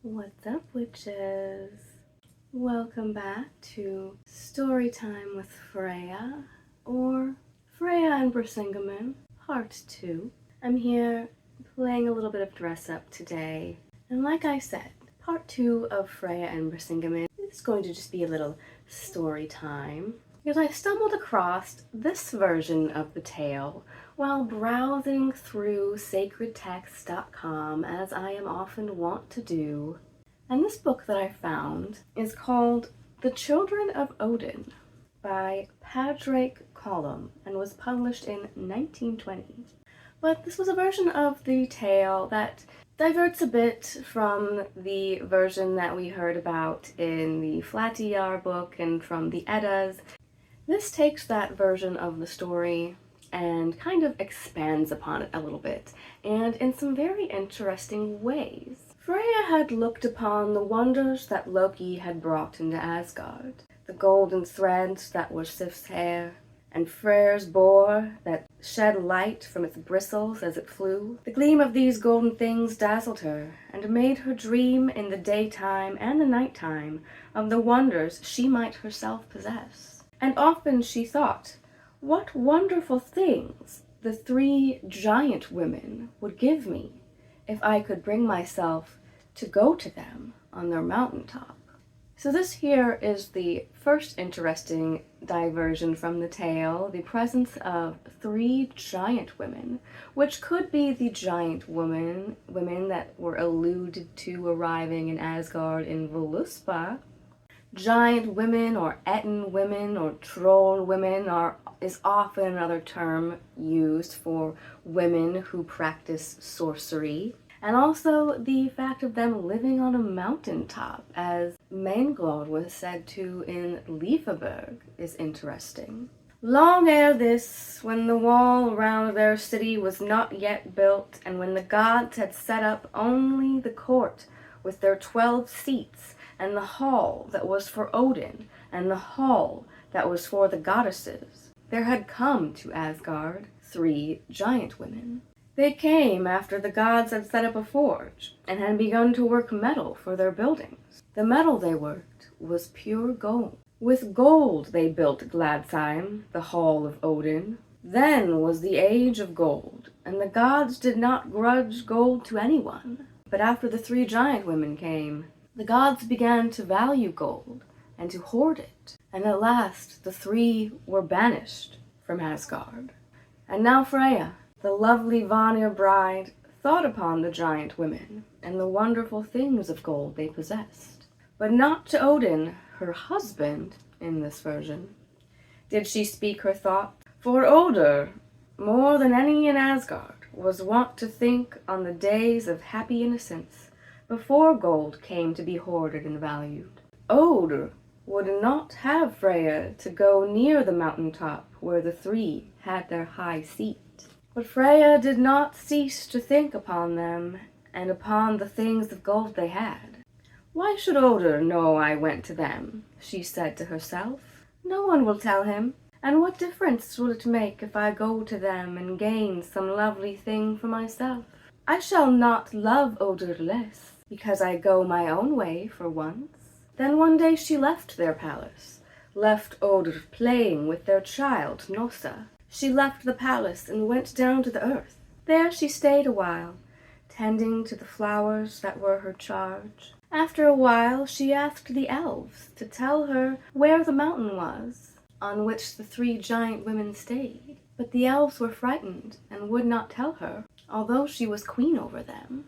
What's up, witches? Welcome back to Storytime with Freya, or Freya and Brisingamen, Part 2. I'm here playing a little bit of dress up today, and like I said, Part 2 of Freya and Brisingamen is going to just be a little story time, because I stumbled across this version of the tale while browsing through sacredtext.com, as I am often wont to do. And this book that I found is called The Children of Odin by Padraic Colum and was published in 1920. But this was a version of the tale that diverts a bit from the version that we heard about in the Flateyar book and from the Eddas. This takes that version of the story and kind of expands upon it a little bit, and in some very interesting ways. Freya had looked upon the wonders that Loki had brought into Asgard, the golden threads that were Sif's hair, and Freyr's boar that shed light from its bristles as it flew. The gleam of these golden things dazzled her, and made her dream in the daytime and the nighttime of the wonders she might herself possess. And often she thought, what wonderful things the three giant women would give me if I could bring myself to go to them on their mountaintop. So this here is the first interesting diversion from the tale, the presence of three giant women, which could be the giant women that were alluded to arriving in Asgard in Voluspa. Giant women or Etten women or troll women is often another term used for women who practice sorcery. And also the fact of them living on a mountaintop, as Manglod was said to in Liefaberg, is interesting. Long ere this, when the wall round their city was not yet built, and when the gods had set up only the court with their 12 seats, and the hall that was for Odin, and the hall that was for the goddesses, there had come to Asgard 3 giant women. They came after the gods had set up a forge, and had begun to work metal for their buildings. The metal they worked was pure gold. With gold they built Gladsheim, the hall of Odin. Then was the age of gold, and the gods did not grudge gold to anyone. But after the 3 giant women came, the gods began to value gold and to hoard it, and at last the 3 were banished from Asgard. And now Freya, the lovely Vanir bride, thought upon the giant women and the wonderful things of gold they possessed. But not to Odin, her husband, in this version, did she speak her thought. For Oder, more than any in Asgard, was wont to think on the days of happy innocence, before gold came to be hoarded and valued. Oder would not have Freya to go near the mountaintop where the 3 had their high seat. But Freya did not cease to think upon them, and upon the things of gold they had. Why should Oder know I went to them? She said to herself. No one will tell him, and what difference will it make if I go to them and gain some lovely thing for myself? I shall not love Oder less, because I go my own way for once. Then one day she left their palace, left Oder playing with their child Hnossa. She left the palace and went down to the earth. There she stayed a while, tending to the flowers that were her charge. After a while she asked the elves to tell her where the mountain was, on which the 3 giant women stayed. But the elves were frightened and would not tell her, although she was queen over them.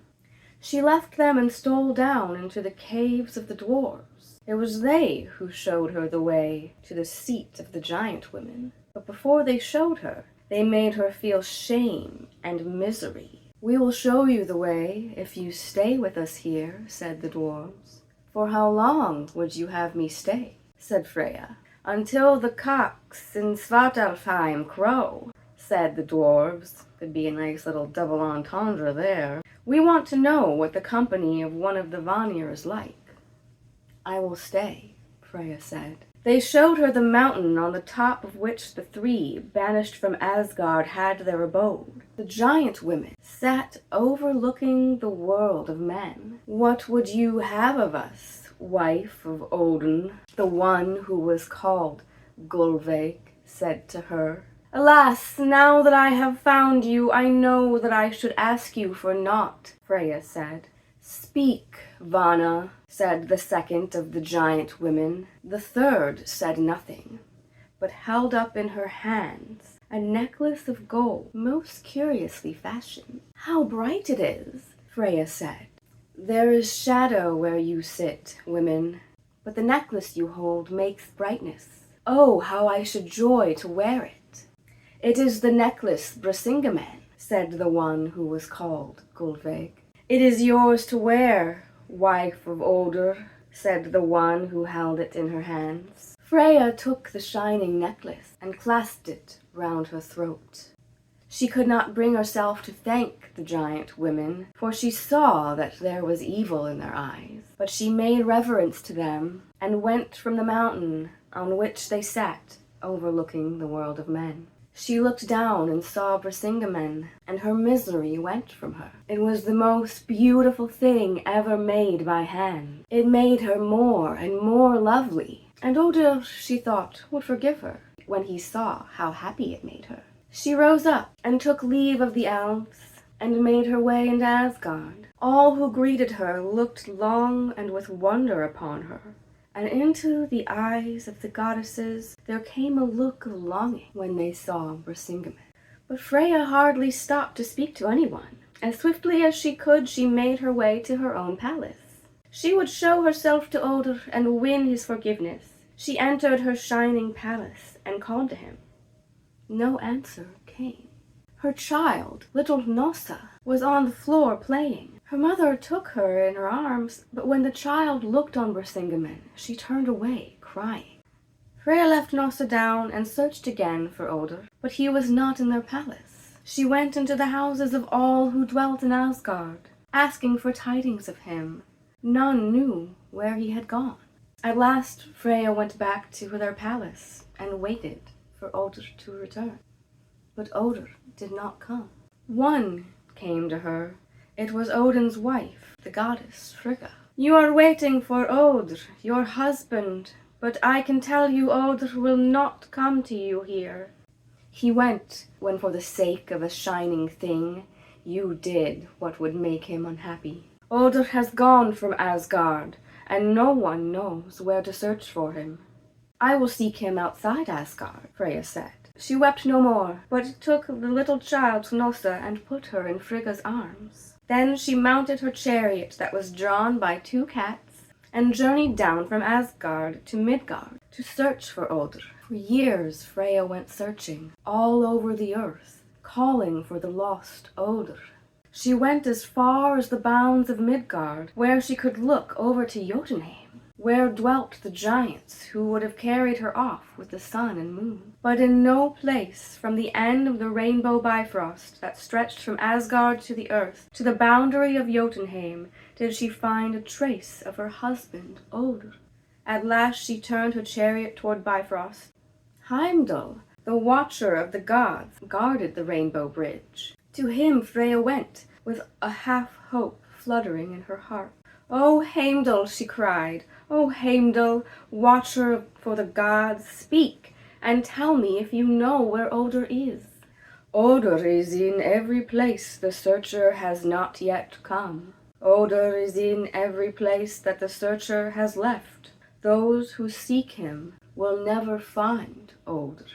She left them and stole down into the caves of the dwarves. It was they who showed her the way to the seat of the giant women. But before they showed her, they made her feel shame and misery. We will show you the way if you stay with us here, said the dwarves. For how long would you have me stay? Said Freya. Until the cocks in Svartalfheim crow, said the dwarves. Could be a nice little double entendre there. We want to know what the company of one of the Vanir is like. I will stay, Freya said. They showed her the mountain on the top of which the three, banished from Asgard, had their abode. The giant women sat overlooking the world of men. "What would you have of us, wife of Odin?" the one who was called Gulveig said to her. "Alas, now that I have found you, I know that I should ask you for naught," Freya said. "Speak, Vana," said the second of the giant women. The third said nothing, but held up in her hands a necklace of gold, most curiously fashioned. "How bright it is," Freya said. "There is shadow where you sit, women, but the necklace you hold makes brightness. Oh, how I should joy to wear it." "It is the necklace Brisingamen," said the one who was called Gulveig. "It is yours to wear, wife of Odin," said the one who held it in her hands. Freya took the shining necklace and clasped it round her throat. She could not bring herself to thank the giant women, for she saw that there was evil in their eyes. But she made reverence to them and went from the mountain on which they sat, overlooking the world of men. She looked down and saw Brisingamen, and her misery went from her. It was the most beautiful thing ever made by hand. It made her more and more lovely, and Odin, she thought, would forgive her when he saw how happy it made her. She rose up and took leave of the elves and made her way into Asgard. All who greeted her looked long and with wonder upon her, and into the eyes of the goddesses there came a look of longing when they saw Brisingamen. But Freya hardly stopped to speak to anyone. As swiftly as she could, she made her way to her own palace. She would show herself to Odin and win his forgiveness. She entered her shining palace and called to him. No answer came. Her child, little Hnossa, was on the floor playing. Her mother took her in her arms, but when the child looked on Brisingamen, she turned away, crying. Freya left Hnossa down and searched again for Odin, but he was not in their palace. She went into the houses of all who dwelt in Asgard, asking for tidings of him. None knew where he had gone. At last Freya went back to their palace and waited for Odin to return. But Odin did not come. One came to her. It was Odin's wife, the goddess Frigga. "You are waiting for Odin, your husband, but I can tell you Odin will not come to you here. He went when for the sake of a shining thing you did what would make him unhappy. Odin has gone from Asgard, and no one knows where to search for him." "I will seek him outside Asgard," Freya said. She wept no more, but took the little child Hnossa and put her in Frigga's arms. Then she mounted her chariot that was drawn by 2 cats and journeyed down from Asgard to Midgard to search for Odin. For years Freya went searching all over the earth, calling for the lost Odin. She went as far as the bounds of Midgard, where she could look over to Jotunheim, where dwelt the giants who would have carried her off with the sun and moon. But in no place from the end of the rainbow Bifrost that stretched from Asgard to the earth to the boundary of Jotunheim did she find a trace of her husband Odin. At last she turned her chariot toward Bifrost. Heimdall, the watcher of the gods, guarded the rainbow bridge. To him Freya went, with a half-hope fluttering in her heart. "O Heimdall," she cried, "O Heimdall, watcher for the gods, speak, and tell me if you know where Odin is." "Odin is in every place the searcher has not yet come. Odin is in every place that the searcher has left. Those who seek him will never find Odin."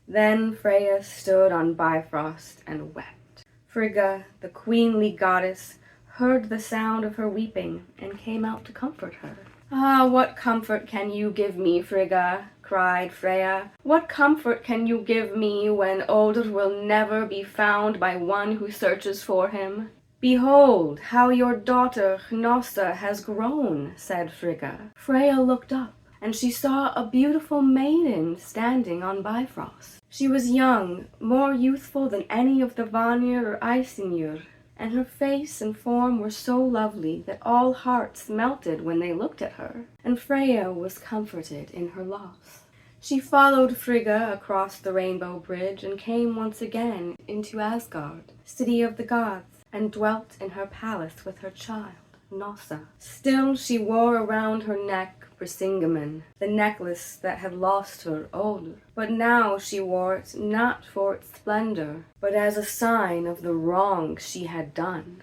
Then Freya stood on Bifrost and wept. Frigga, the queenly goddess, heard the sound of her weeping and came out to comfort her. "Ah, what comfort can you give me, Frigga?" cried Freya. "What comfort can you give me when Odin will never be found by one who searches for him?" "Behold how your daughter Hnossa has grown," said Frigga. Freya looked up, and she saw a beautiful maiden standing on Bifrost. She was young, more youthful than any of the Vanir or Æsir, and her face and form were so lovely that all hearts melted when they looked at her, and Freya was comforted in her loss. She followed Frigga across the rainbow bridge and came once again into Asgard, city of the gods, and dwelt in her palace with her child, Nossa. Still she wore around her neck Brisingamen, the necklace that had lost her Odin. But now she wore it not for its splendor, but as a sign of the wrong she had done.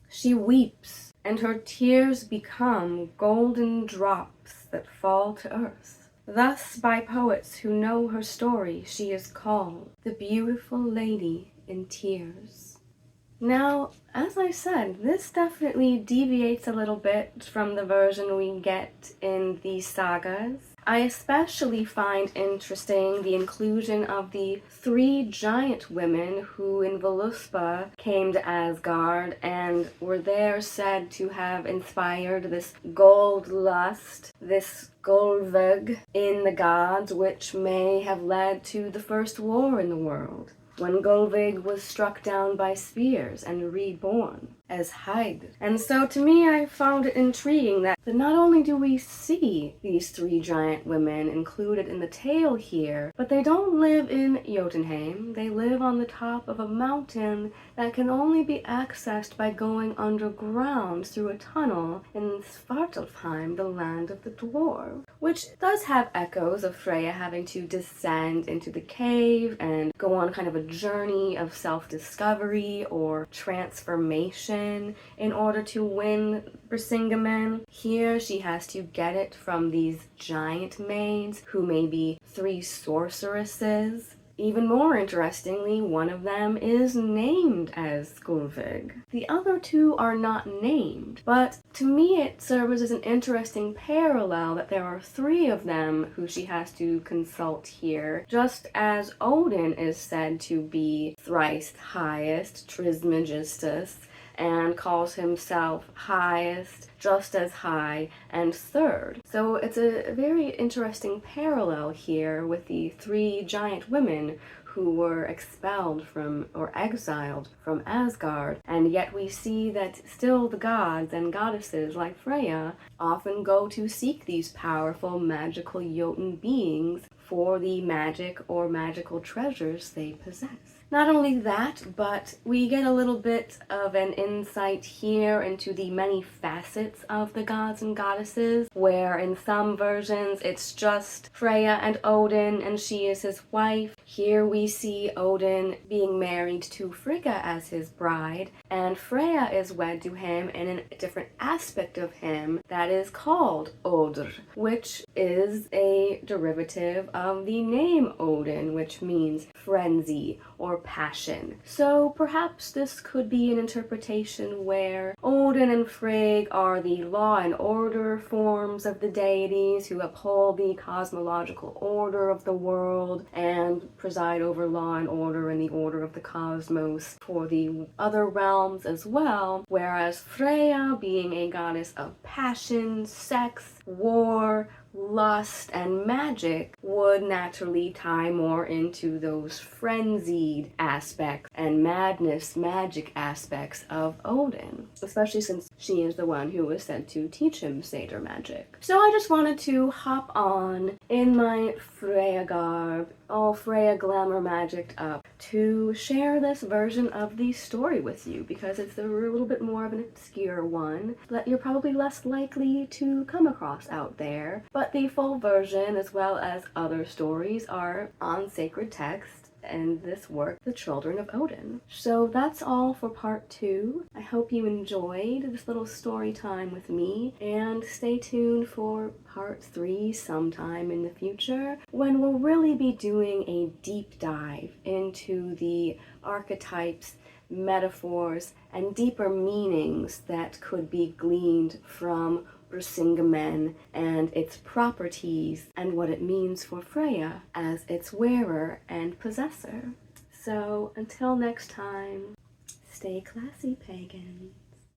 She weeps, and her tears become golden drops that fall to earth. Thus, by poets who know her story, she is called the Beautiful Lady in Tears. Now, as I said, this definitely deviates a little bit from the version we get in these sagas. I especially find interesting the inclusion of the 3 giant women who in Voluspa came to Asgard and were there said to have inspired this gold lust, this Golvig in the gods, which may have led to the first war in the world, when Golvig was struck down by spears and reborn as Heid. And so to me, I found it intriguing that not only do we see these 3 giant women included in the tale here, but they don't live in Jotunheim. They live on the top of a mountain that can only be accessed by going underground through a tunnel in Svartalfheim, the land of the dwarves, which does have echoes of Freya having to descend into the cave and go on kind of a journey of self-discovery or transformation in order to win Brisingamen. Here she has to get it from these giant maids who may be 3 sorceresses. Even more interestingly, one of them is named as Skulvig. The other 2 are not named, but to me it serves as an interesting parallel that there are 3 of them who she has to consult here, just as Odin is said to be thrice highest, Trismegistus, and calls himself highest, just as high, and third. So it's a very interesting parallel here with the 3 giant women who were expelled from or exiled from Asgard, and yet we see that still the gods and goddesses like Freya often go to seek these powerful magical Jotun beings for the magic or magical treasures they possess. Not only that, but we get a little bit of an insight here into the many facets of the gods and goddesses, where in some versions it's just Freya and Odin and she is his wife. Here we see Odin being married to Frigga as his bride, and Freya is wed to him in a different aspect of him that is called Odr, which is a derivative of the name Odin, which means frenzy or passion. So perhaps this could be an interpretation where Odin and Frigg are the law and order forms of the deities who uphold the cosmological order of the world and preside over law and order and the order of the cosmos for the other realms as well, whereas Freya, being a goddess of passion, sex, war, lust, and magic, would naturally tie more into those frenzied aspects and madness, magic aspects of Odin, especially since she is the one who was said to teach him satyr magic. So I just wanted to hop on in my Freya garb, all Freya glamour magicked up, to share this version of the story with you, because it's a little bit more of an obscure one that you're probably less likely to come across out there. But the full version, as well as other stories, are on sacred text in this work, The Children of Odin. So that's all for part 2. I hope you enjoyed this little story time with me, and stay tuned for part 3 sometime in the future, when we'll really be doing a deep dive into the archetypes, metaphors, and deeper meanings that could be gleaned from Brisingamen and its properties and what it means for Freya as its wearer and possessor. So until next time, stay classy, pagan.